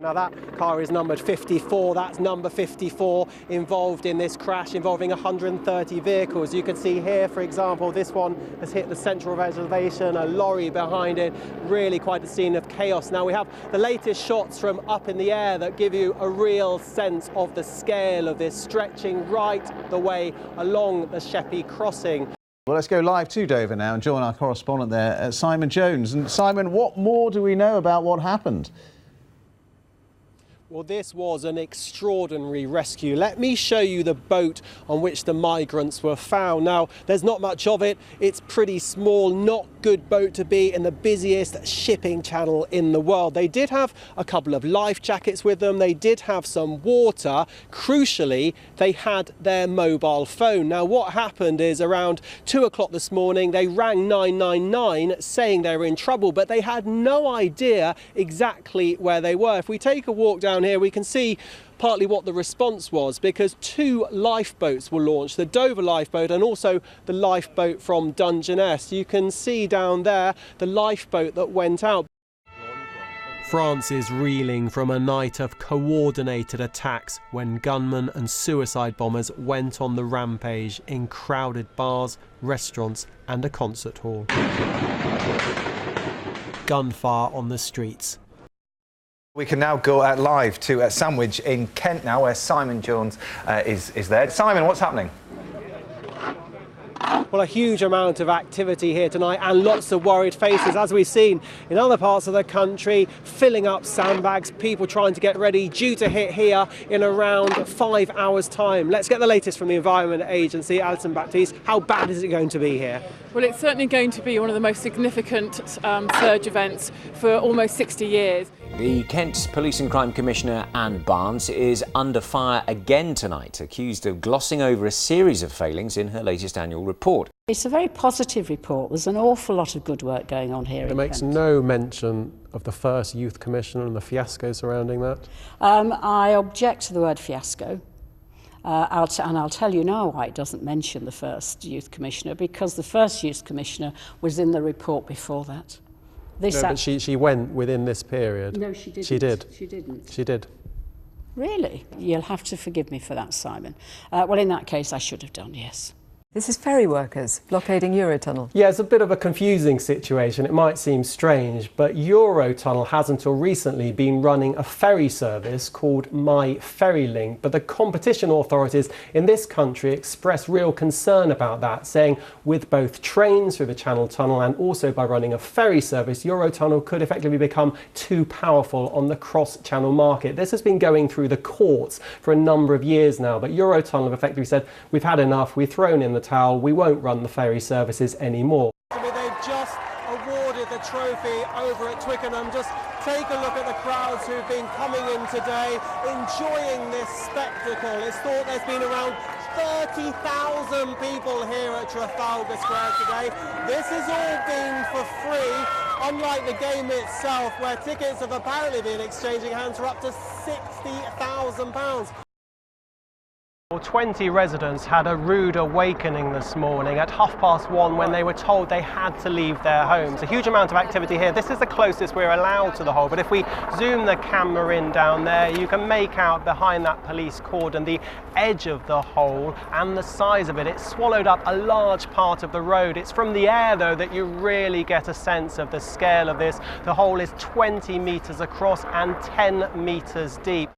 Now that car is numbered 54, that's number 54 involved in this crash involving 130 vehicles. You can see here, for example, this one has hit the central reservation, a lorry behind it, really quite a scene of chaos. Now we have the latest shots from up in the air that give you a real sense of the scale of this, stretching right the way along the Sheppey crossing. Well, let's go live to Dover now and join our correspondent there, Simon Jones. And Simon, what more do we know about what happened? Well, this was an extraordinary rescue. Let me show you the boat on which the migrants were found. Now, there's not much of it. It's pretty small, not good boat to be in the busiest shipping channel in the world. They did have a couple of life jackets with them. They did have some water. Crucially, they had their mobile phone. Now, what happened is around 2 o'clock this morning, they rang 999 saying they were in trouble, but they had no idea exactly where they were. If we take a walk down here, we can see partly what the response was, because 2 lifeboats were launched, the Dover lifeboat and also the lifeboat from Dungeness. You can see down there the lifeboat that went out. France is reeling from a night of coordinated attacks when gunmen and suicide bombers went on the rampage in crowded bars, restaurants and a concert hall. Gunfire on the streets. We can now go live to Sandwich in Kent now, where Simon Jones is there. Simon, what's happening? Well, a huge amount of activity here tonight and lots of worried faces, as we've seen in other parts of the country, filling up sandbags, people trying to get ready, due to hit here in around 5 hours' time. Let's get the latest from the Environment Agency. Alison Baptiste, how bad is it going to be here? Well, it's certainly going to be one of the most significant surge events for almost 60 years. The Kent Police and Crime Commissioner Anne Barnes is under fire again tonight, accused of glossing over a series of failings in her latest annual report. It's a very positive report. There's an awful lot of good work going on here. It makes no mention of the first youth commissioner and the fiasco surrounding that. I object to the word fiasco. I'll tell you now why it doesn't mention the first youth commissioner, because the first youth commissioner was in the report before that. But she went within this period. No, she didn't. She did. She didn't. She did. Really? You'll have to forgive me for that, Simon. Well, in that case, I should have done, yes. This is ferry workers blockading Eurotunnel. Yeah, it's a bit of a confusing situation. It might seem strange, but Eurotunnel has until recently been running a ferry service called My Ferry Link. But the competition authorities in this country expressed real concern about that, saying with both trains through the Channel Tunnel and also by running a ferry service, Eurotunnel could effectively become too powerful on the cross-channel market. This has been going through the courts for a number of years now, but Eurotunnel have effectively said, we've had enough, we've thrown in the towel, we won't run the ferry services anymore. They've just awarded the trophy over at Twickenham. Just take a look at the crowds who've been coming in today, enjoying this spectacle. It's thought there's been around 30,000 people here at Trafalgar Square today. This has all been for free, unlike the game itself, where tickets have apparently been exchanging hands for up to £60,000. 20 residents had a rude awakening this morning at 1:30 when they were told they had to leave their homes. A huge amount of activity here. This is the closest we're allowed to the hole, but if we zoom the camera in down there, you can make out behind that police cordon the edge of the hole and the size of it. It's swallowed up a large part of the road. It's from the air though that you really get a sense of the scale of this. The hole is 20 metres across and 10 metres deep.